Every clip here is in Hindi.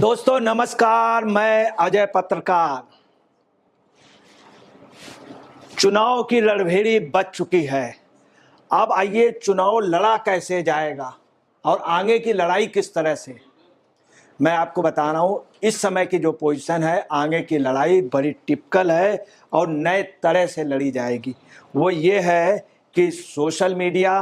दोस्तों नमस्कार, मैं अजय पत्रकार। चुनाव की रणभेरी बज चुकी है। अब आइए, चुनाव लड़ा कैसे जाएगा और आगे की लड़ाई किस तरह से, मैं आपको बता रहा हूँ। इस समय की जो पोजीशन है, आगे की लड़ाई बड़ी टिपिकल है और नए तरह से लड़ी जाएगी। वो ये है कि सोशल मीडिया,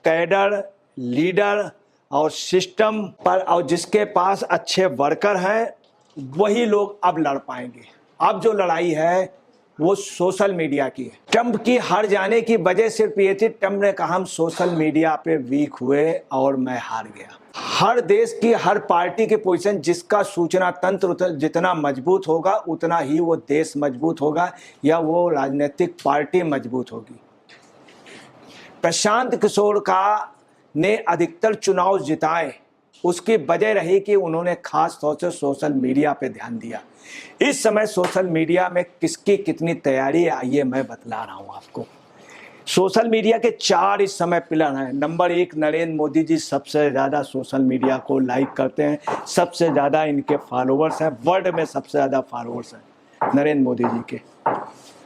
कैडर, लीडर और सिस्टम पर, और जिसके पास अच्छे वर्कर हैं वही लोग अब लड़ पाएंगे। अब जो लड़ाई है वो सोशल मीडिया की है। ट्रंप की हार जाने की वजह सिर्फ ये थी, ट्रंप ने कहा हम सोशल मीडिया पे वीक हुए और मैं हार गया। हर देश की हर पार्टी की पोजीशन, जिसका सूचना तंत्र जितना मजबूत होगा उतना ही वो देश मजबूत होगा या वो राजनीतिक पार्टी मजबूत होगी। प्रशांत किशोर का ने अधिकतर चुनाव जिताए, उसकी वजह रही कि उन्होंने खास तौर से सोशल मीडिया पे ध्यान दिया। इस समय सोशल मीडिया में किसकी कितनी तैयारी है, आइए मैं बतला रहा हूं आपको। सोशल मीडिया के 4 इस समय पिलर हैं। नंबर 1, नरेंद्र मोदी जी सबसे ज़्यादा सोशल मीडिया को लाइक करते हैं, सबसे ज़्यादा इनके फॉलोअर्स हैं, वर्ल्ड में सबसे ज़्यादा फॉलोअर्स हैं नरेंद्र मोदी जी के,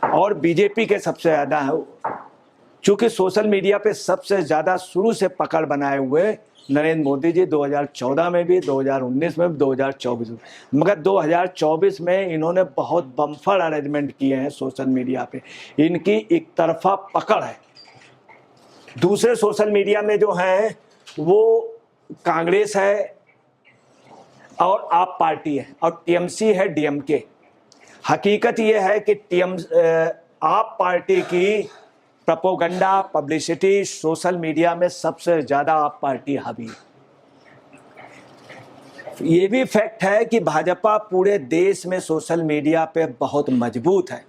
और बीजेपी के सबसे ज़्यादा है। चूँकि सोशल मीडिया पे सबसे ज़्यादा शुरू से पकड़ बनाए हुए नरेंद्र मोदी जी 2014 में भी, 2019 में भी, 2024 में, मगर 2024 में इन्होंने बहुत बम्फर अरेंजमेंट किए हैं सोशल मीडिया पे। इनकी एक तरफा पकड़ है। दूसरे सोशल मीडिया में जो हैं वो कांग्रेस है और आप पार्टी है, और टीएमसी है, डीएमके। हकीकत ये है कि आप पार्टी की प्रोपोगंडा, पब्लिसिटी सोशल मीडिया में सबसे ज़्यादा आप पार्टी हावी है। ये भी फैक्ट है कि भाजपा पूरे देश में सोशल मीडिया पे बहुत मजबूत है,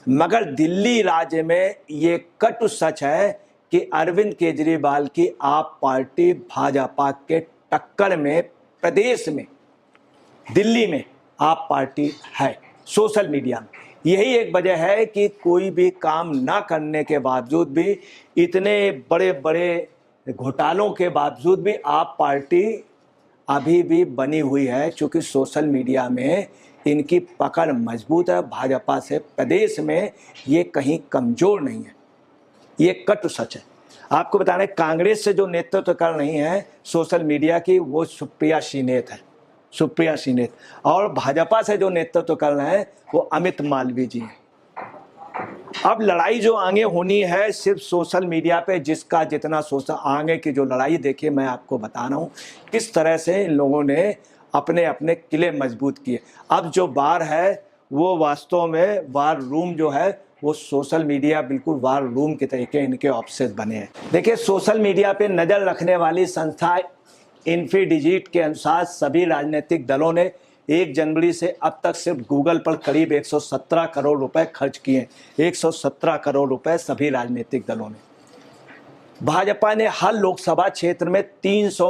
मगर दिल्ली राज्य में ये कटु सच है कि अरविंद केजरीवाल की आप पार्टी भाजपा के टक्कर में प्रदेश में, दिल्ली में आप पार्टी है सोशल मीडिया में। यही एक वजह है कि कोई भी काम ना करने के बावजूद भी, इतने बड़े बड़े घोटालों के बावजूद भी आप पार्टी अभी भी बनी हुई है, क्योंकि सोशल मीडिया में इनकी पकड़ मजबूत है। भाजपा से प्रदेश में ये कहीं कमज़ोर नहीं है, ये कटु सच है। आपको बता रहे, कांग्रेस से जो नेतृत्व कर रही हैं सोशल मीडिया की, वो सुप्रिया श्रीनेत है, सुप्रिया श्रीनेत। और भाजपा से जो नेतृत्व कर रहे हैं वो अमित मालवीय जी हैं। अब लड़ाई जो आगे होनी है सिर्फ सोशल मीडिया पे, जिसका जितना सोशल, आगे की जो लड़ाई देखिए मैं आपको बता रहा हूँ किस तरह से इन लोगों ने अपने अपने किले मजबूत किए। अब जो वार है वो वास्तव में वार रूम जो है वो सोशल मीडिया बिल्कुल वार रूम के तरीके इनके ऑफिस बने हैं। देखिए, सोशल मीडिया पे नज़र रखने वाली संस्था इन्फीडिजिट के अनुसार सभी राजनीतिक दलों ने 1 जनवरी से अब तक सिर्फ गूगल पर करीब 117 करोड़ रुपए खर्च किए। 117 करोड़ रुपए सभी राजनीतिक दलों ने। भाजपा ने हर लोकसभा क्षेत्र में 300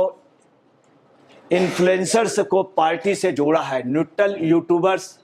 इन्फ्लुएंसर्स को पार्टी से जोड़ा है। न्यूट्रल यूट्यूबर्स,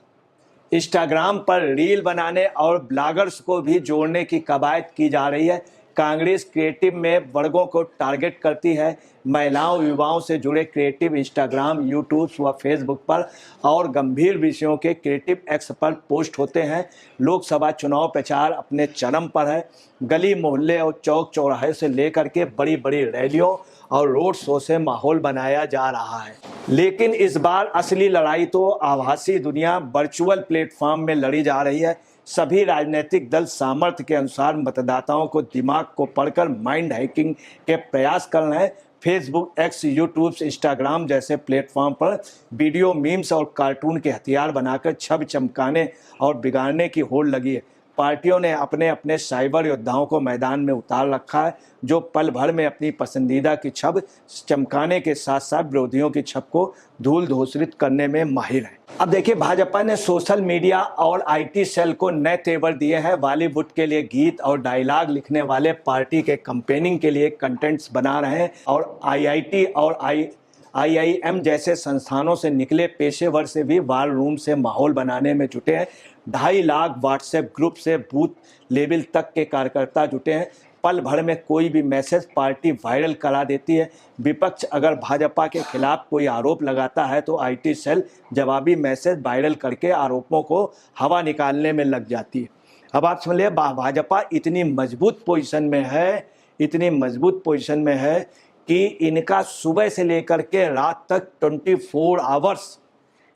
इंस्टाग्राम पर रील बनाने और ब्लॉगर्स को भी जोड़ने की कवायद की जा रही है। कांग्रेस क्रिएटिव में वर्गों को टारगेट करती है। महिलाओं, युवाओं से जुड़े क्रिएटिव इंस्टाग्राम, यूट्यूब व फेसबुक पर और गंभीर विषयों के क्रिएटिव एक्स पर पोस्ट होते हैं। लोकसभा चुनाव प्रचार अपने चरम पर है। गली मोहल्ले और चौक चौराहे से लेकर के बड़ी बड़ी रैलियों और रोड शो से माहौल बनाया जा रहा है। लेकिन इस बार असली लड़ाई तो आभासी दुनिया, वर्चुअल प्लेटफॉर्म में लड़ी जा रही है। सभी राजनीतिक दल सामर्थ्य के अनुसार मतदाताओं को दिमाग को पढ़कर माइंड हैकिंग के प्रयास कर रहे हैं। फेसबुक, एक्स, यूट्यूब, इंस्टाग्राम जैसे प्लेटफॉर्म पर वीडियो, मीम्स और कार्टून के हथियार बनाकर छवि चमकाने और बिगाड़ने की होड़ लगी है। पार्टियों ने अपने अपने साइबर योद्धाओं को मैदान में उतार रखा है, जो पल भर में अपनी पसंदीदा की छवि चमकाने के साथ साथ विरोधियों की छवि को धूल धूसरित करने में माहिर है। अब देखिए, भाजपा ने सोशल मीडिया और आईटी सेल को नए तेवर दिए हैं। बॉलीवुड के लिए गीत और डायलॉग लिखने वाले पार्टी के कैंपेनिंग के लिए कंटेंट्स बना रहे हैं, और आईआईटी और आईआईएम जैसे संस्थानों से निकले पेशेवर से भी वार रूम से माहौल बनाने में जुटे हैं। 2.5 लाख व्हाट्सएप ग्रुप से बूथ लेवल तक के कार्यकर्ता जुटे हैं। पल भर में कोई भी मैसेज पार्टी वायरल करा देती है। विपक्ष अगर भाजपा के खिलाफ कोई आरोप लगाता है तो आईटी सेल जवाबी मैसेज वायरल करके आरोपों को हवा निकालने में लग जाती है। अब आप समझ लीजिए भाजपा इतनी मजबूत पोजीशन में है, इतनी मजबूत पोजीशन में है कि इनका सुबह से लेकर के रात तक 24 आवर्स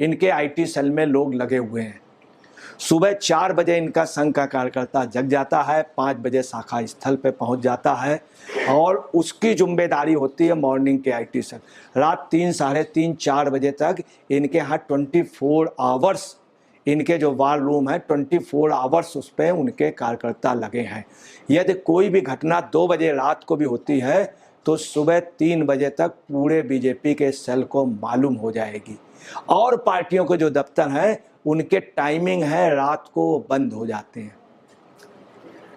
इनके आईटी सेल में लोग लगे हुए हैं। सुबह 4 बजे इनका संघ का कार्यकर्ता जग जाता है, 5 बजे शाखा स्थल पे पहुंच जाता है और उसकी जिम्मेदारी होती है मॉर्निंग के आईटी सेल। रात 3, साढ़े 3, 4 बजे तक इनके यहाँ 24 आवर्स इनके जो वार रूम है 24 आवर्स उस पर उनके कार्यकर्ता लगे हैं। यदि कोई भी घटना 2 बजे रात को भी होती है तो सुबह 3 बजे तक पूरे बीजेपी के सेल को मालूम हो जाएगी। और पार्टियों के जो दफ्तर हैं उनके टाइमिंग है रात को बंद हो जाते हैं।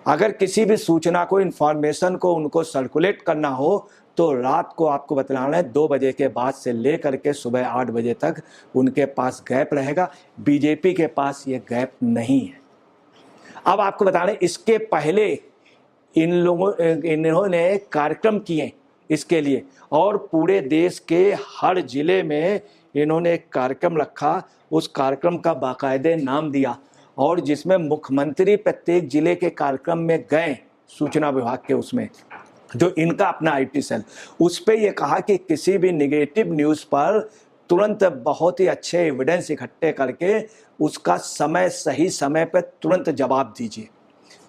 अगर किसी भी सूचना को, इंफॉर्मेशन को उनको सर्कुलेट करना हो तो रात को आपको बताना है 2 बजे के बाद से लेकर के सुबह 8 बजे तक उनके पास गैप रहेगा। बीजेपी के पास ये गैप नहीं है। अब आपको बताना है इसके पहले इन्होंने कार्यक्रम किए इसके लिए और पूरे देश के हर जिले में इन्होंने एक कार्यक्रम रखा, उस कार्यक्रम का बाकायदे नाम दिया और जिसमें मुख्यमंत्री प्रत्येक जिले के कार्यक्रम में गए, सूचना विभाग के उसमें जो इनका अपना आईटी सेल, उस पर यह कहा कि किसी भी नेगेटिव न्यूज़ पर तुरंत बहुत ही अच्छे एविडेंस इकट्ठे करके उसका सही समय पर तुरंत जवाब दीजिए।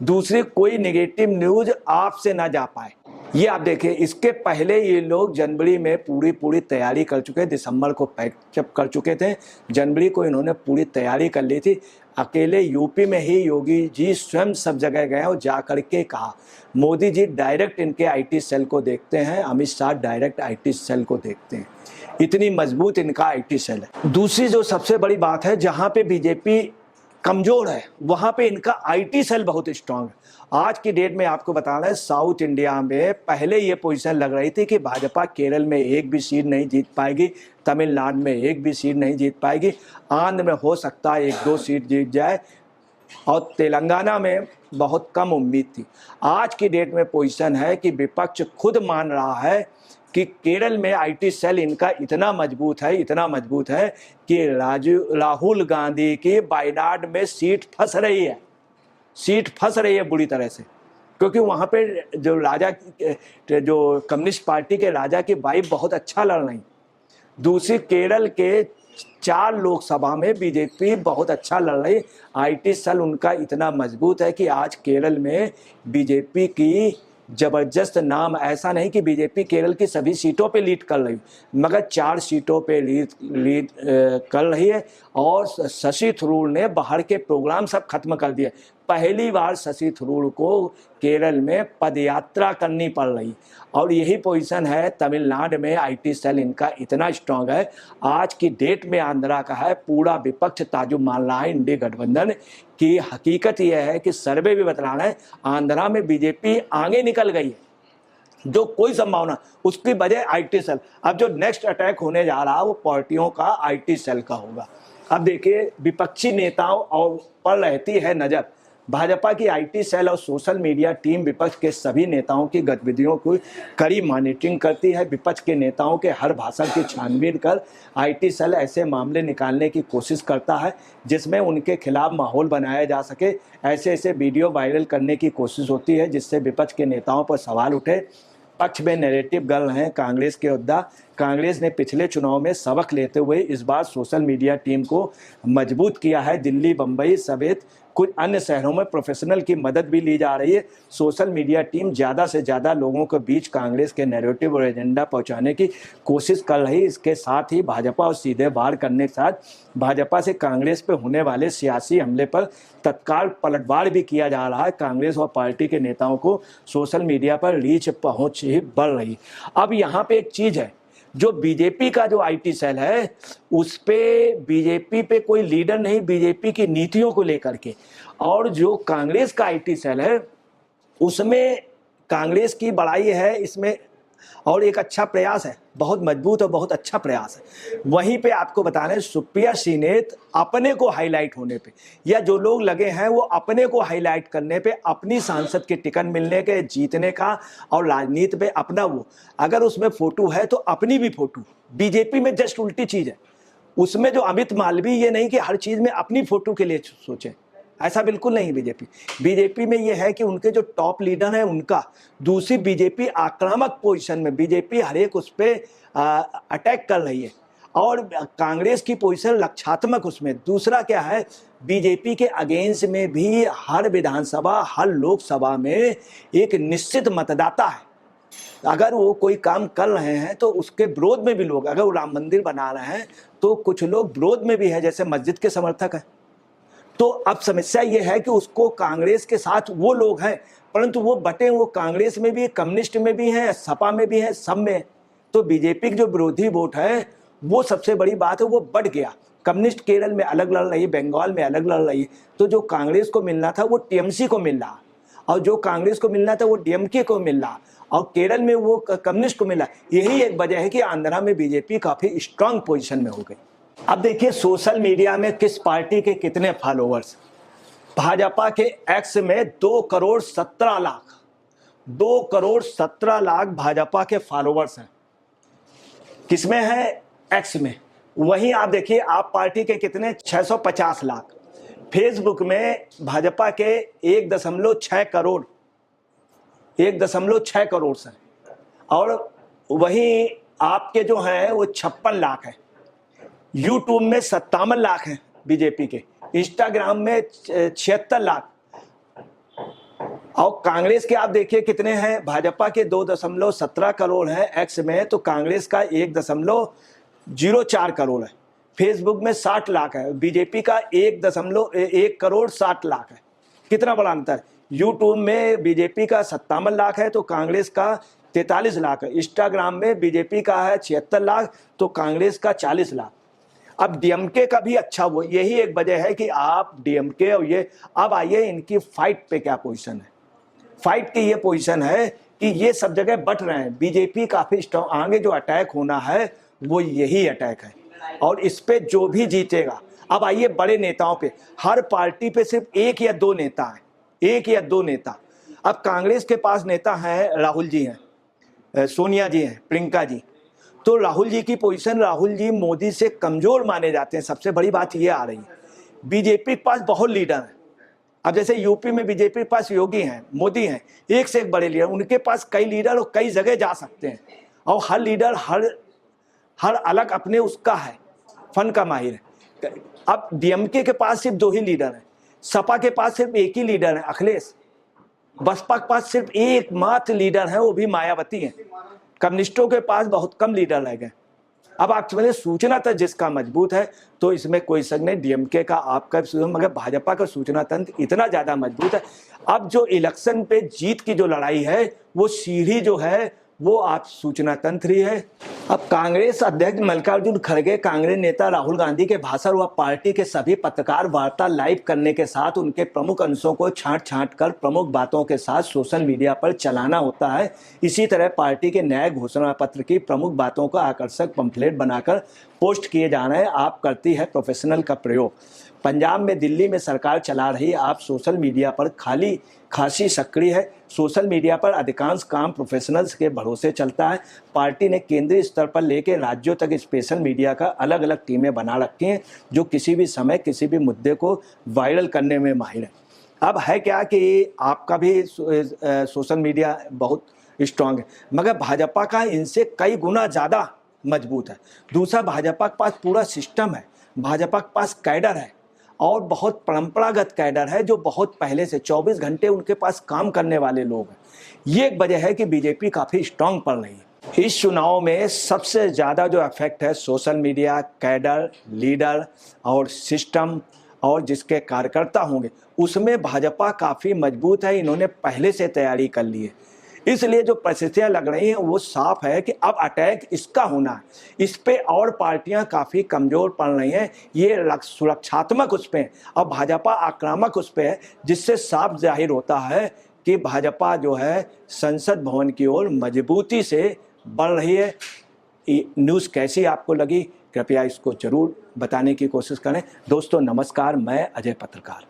दूसरी कोई नेगेटिव न्यूज़ आपसे ना जा पाए। ये आप देखिए, इसके पहले ये लोग जनवरी में पूरी तैयारी कर चुके, दिसंबर को पैचअप कर चुके थे, जनवरी को इन्होंने पूरी तैयारी कर ली थी। अकेले यूपी में ही योगी जी स्वयं सब जगह गए और जा कर के कहा, मोदी जी डायरेक्ट इनके आईटी सेल को देखते हैं, Amit Shah direct IT cell को देखते हैं। इतनी मजबूत इनका आईटी सेल है। दूसरी जो सबसे बड़ी बात है, जहाँ पे बीजेपी कमजोर है वहाँ पे इनका आईटी सेल बहुत स्ट्रांग है। आज की डेट में आपको बताना है, साउथ इंडिया में पहले ये पोजीशन लग रही थी कि भाजपा केरल में एक भी सीट नहीं जीत पाएगी, तमिलनाडु में एक भी सीट नहीं जीत पाएगी, आंध्र में हो सकता है 1-2 सीट जीत जाए और तेलंगाना में बहुत कम उम्मीद थी। आज की डेट में पोजीशन है कि विपक्ष खुद मान रहा है कि केरल में आईटी सेल इनका इतना मजबूत है कि राहुल गांधी की वायनाड में सीट फंस रही है बुरी तरह से, क्योंकि वहाँ पे जो कम्युनिस्ट पार्टी के राजा की वाइफ बहुत अच्छा लड़ रही। दूसरी केरल के 4 लोकसभा में बीजेपी बहुत अच्छा लड़ रही। आईटी सेल उनका इतना मजबूत है कि आज केरल में बीजेपी की जबरदस्त नाम, ऐसा नहीं कि बीजेपी केरल की सभी सीटों पे लीड कर रही, मगर 4 सीटों पे लीड कर रही है। और शशि थरूर ने बाहर के प्रोग्राम सब खत्म कर दिए। पहली बार शशि थरूर को केरल में पदयात्रा करनी पड़ रही और यही पोजीशन है तमिलनाडु में। आईटी सेल इनका इतना स्ट्रांग है, आज की डेट में आंध्रा का है पूरा विपक्ष ताजुब मान रहा है इंडी गठबंधन की। हकीकत यह है कि सर्वे भी बता रहा है आंध्रा में बीजेपी आगे निकल गई है, जो कोई संभावना, उसकी वजह आईटी सेल। अब जो नेक्स्ट अटैक होने जा रहा है वो पार्टियों का आईटी सेल का होगा। अब देखिए, विपक्षी नेताओं और पर रहती है नजर। भाजपा की आईटी सेल और सोशल मीडिया टीम विपक्ष के सभी नेताओं की गतिविधियों को कड़ी मॉनिटरिंग करती है। विपक्ष के नेताओं के हर भाषण की छानबीन कर आईटी सेल ऐसे मामले निकालने की कोशिश करता है जिसमें उनके खिलाफ माहौल बनाया जा सके। ऐसे वीडियो वायरल करने की कोशिश होती है जिससे विपक्ष के नेताओं पर सवाल उठे। पक्ष में नैरेटिव गढ़ हैं कांग्रेस के योद्धा। कांग्रेस ने पिछले चुनाव में सबक लेते हुए इस बार सोशल मीडिया टीम को मजबूत किया है। दिल्ली, बम्बई समेत कुछ अन्य शहरों में प्रोफेशनल की मदद भी ली जा रही है। सोशल मीडिया टीम ज़्यादा से ज़्यादा लोगों के बीच कांग्रेस के नैरेटिव और एजेंडा पहुंचाने की कोशिश कर रही है। इसके साथ ही भाजपा और सीधे वार करने के साथ भाजपा से कांग्रेस पर होने वाले सियासी हमले पर तत्काल पलटवार भी किया जा रहा है। कांग्रेस और पार्टी के नेताओं को सोशल मीडिया पर रीच पहुँच ही बढ़ रही। अब यहाँ पर एक चीज़ है, जो बीजेपी का जो आईटी सेल है उस पे बीजेपी पे कोई लीडर नहीं, बीजेपी की नीतियों को लेकर के। और जो कांग्रेस का आईटी सेल है उसमें कांग्रेस की बड़ाई है, इसमें और एक अच्छा प्रयास है, बहुत मजबूत और बहुत अच्छा प्रयास है। वहीं पे आपको बता रहे हैं सुप्रिया श्रीनेत अपने को हाईलाइट होने पे, या जो लोग लगे हैं वो अपने को हाईलाइट करने पे, अपनी सांसद के टिकट मिलने के, जीतने का, और राजनीति पे अपना वो, अगर उसमें फोटो है तो अपनी भी फोटो। बीजेपी में जस्ट उल्टी चीज है, उसमें जो अमित मालवीय ये नहीं कि हर चीज में अपनी फोटो के लिए सोचे, ऐसा बिल्कुल नहीं। बीजेपी में ये है कि उनके जो टॉप लीडर हैं उनका, दूसरी बीजेपी आक्रामक पोजीशन में, बीजेपी हर एक उस पर अटैक कर रही है, और कांग्रेस की पोजीशन लक्षात्मक उसमें। दूसरा क्या है, बीजेपी के अगेंस्ट में भी हर विधानसभा, हर लोकसभा में एक निश्चित मतदाता है। अगर वो कोई काम कर रहे हैं तो उसके विरोध में भी लोग, अगर वो राम मंदिर बना रहे हैं तो कुछ लोग विरोध में भी है, जैसे मस्जिद के समर्थक है। तो अब समस्या ये है कि उसको कांग्रेस के साथ वो लोग हैं, परंतु वो बटे, वो कांग्रेस में भी, कम्युनिस्ट में भी हैं, सपा में भी हैं, सब में। तो बीजेपी की जो विरोधी वोट है वो सबसे बड़ी बात है, वो बढ़ गया। कम्युनिस्ट केरल में अलग लड़ रही है, बंगाल में अलग लड़ रही है। तो जो कांग्रेस को मिलना था वो टीएमसी को मिल रहा, और जो कांग्रेस को मिलना था वो डीएमके को मिल रहा, और केरल में वो कम्युनिस्ट को मिला। यही एक वजह है कि आंध्रा में बीजेपी काफी स्ट्रांग पोजीशन में हो गई। अब देखिए सोशल मीडिया में किस पार्टी के कितने फॉलोअर्स। भाजपा के एक्स में 2 करोड़ 17 लाख, 2 करोड़ 17 लाख भाजपा के फॉलोअर्स हैं। किसमें है? एक्स में। वहीं आप देखिए आप पार्टी के कितने, 650 लाख। फेसबुक में भाजपा के 1.6 करोड़, 1.6 करोड़ हैं, और वहीं आपके जो हैं वो 56 लाख हैं। यूट्यूब में 57 लाख हैं बीजेपी के, इंस्टाग्राम में 76 लाख, और कांग्रेस के आप देखिए कितने हैं। भाजपा के 2.17 करोड़ हैं एक्स में, तो कांग्रेस का 1.04 करोड़ है। फेसबुक में 60 लाख है, बीजेपी का 1.1 करोड़ 60 लाख है। कितना बड़ा अंतर। यूट्यूब में बीजेपी का 57 लाख है तो कांग्रेस का 43 लाख है। इंस्टाग्राम में बीजेपी का है 76 लाख तो कांग्रेस का 40 लाख। अब डीएमके का भी अच्छा, वो यही एक वजह है कि आप डीएमके और ये, अब आइए इनकी फाइट पे क्या पोजीशन है। फाइट की ये पोजीशन है कि ये सब जगह बट रहे हैं, बीजेपी काफी स्ट्रॉन्ग, आगे जो अटैक होना है वो यही अटैक है, और इस पे जो भी जीतेगा। अब आइए बड़े नेताओं पे, हर पार्टी पे सिर्फ 1 या 2 नेता हैं, 1 या 2 नेता। अब कांग्रेस के पास नेता हैं, राहुल जी हैं, सोनिया जी हैं, प्रियंका जी। तो राहुल जी की पोजीशन, राहुल जी मोदी से कमजोर माने जाते हैं, सबसे बड़ी बात ये आ रही है। बीजेपी के पास बहुत लीडर हैं। अब जैसे यूपी में बीजेपी के पास योगी हैं, मोदी हैं, एक से एक बड़े लीडर, उनके पास कई लीडर और कई जगह जा सकते हैं, और हर लीडर हर अलग अपने उसका है, फन का माहिर है। अब डीएमके के पास सिर्फ 2 ही लीडर हैं, सपा के पास सिर्फ 1 ही लीडर है, अखिलेश। बसपा के पास सिर्फ एकमात्र लीडर है, वो भी मायावती हैं। कम्युनिस्टों के पास बहुत कम लीडर रह गए। अब आप समझे, सूचना तंत्र जिसका मजबूत है तो इसमें कोई शक नहीं, डीएमके का आपका, मगर भाजपा का सूचना तंत्र इतना ज्यादा मजबूत है। अब जो इलेक्शन पे जीत की जो लड़ाई है वो सीढ़ी जो है वो आप सूचना तंत्र ही है। अब कांग्रेस अध्यक्ष मल्लिकार्जुन खड़गे, कांग्रेस नेता राहुल गांधी के भाषण व पार्टी के सभी पत्रकार वार्ता लाइव करने के साथ उनके प्रमुख अंशों को छांट कर प्रमुख बातों के साथ सोशल मीडिया पर चलाना होता है। इसी तरह पार्टी के नए घोषणा पत्र की प्रमुख बातों का आकर्षक पंफलेट बनाकर पोस्ट किए जा रहे हैं। आप करती है प्रोफेशनल का प्रयोग। पंजाब में, दिल्ली में सरकार चला रही आप सोशल मीडिया पर खासी सक्रिय है। सोशल मीडिया पर अधिकांश काम प्रोफेशनल्स के भरोसे चलता है। पार्टी ने केंद्रीय स्तर पर लेकर राज्यों तक स्पेशल मीडिया का अलग अलग टीमें बना रखी हैं जो किसी भी समय किसी भी मुद्दे को वायरल करने में माहिर है। अब है क्या कि आपका भी सोशल मीडिया बहुत स्ट्रांग है, मगर भाजपा का इनसे कई गुना ज़्यादा मजबूत है। दूसरा, भाजपा के पास पूरा सिस्टम है, भाजपा के पास कैडर है, और बहुत परंपरागत कैडर है जो बहुत पहले से 24 घंटे उनके पास काम करने वाले लोग हैं। ये एक वजह है कि बीजेपी काफ़ी स्ट्रांग पड़ रही है। इस चुनाव में सबसे ज़्यादा जो इफेक्ट है सोशल मीडिया, कैडर, लीडर और सिस्टम और जिसके कार्यकर्ता होंगे, उसमें भाजपा काफ़ी मजबूत है। इन्होंने पहले से तैयारी कर ली है, इसलिए जो परिस्थितियां लग रही हैं वो साफ है कि अब अटैक इसका होना है। इस पे और पार्टियां काफ़ी कमज़ोर पड़ रही हैं, ये सुरक्षात्मक उस पर और भाजपा आक्रामक उस पर है, जिससे साफ जाहिर होता है कि भाजपा जो है संसद भवन की ओर मजबूती से बढ़ रही है। ये न्यूज़ कैसी आपको लगी, कृपया इसको जरूर बताने की कोशिश करें। दोस्तों नमस्कार, मैं अजय पत्रकार।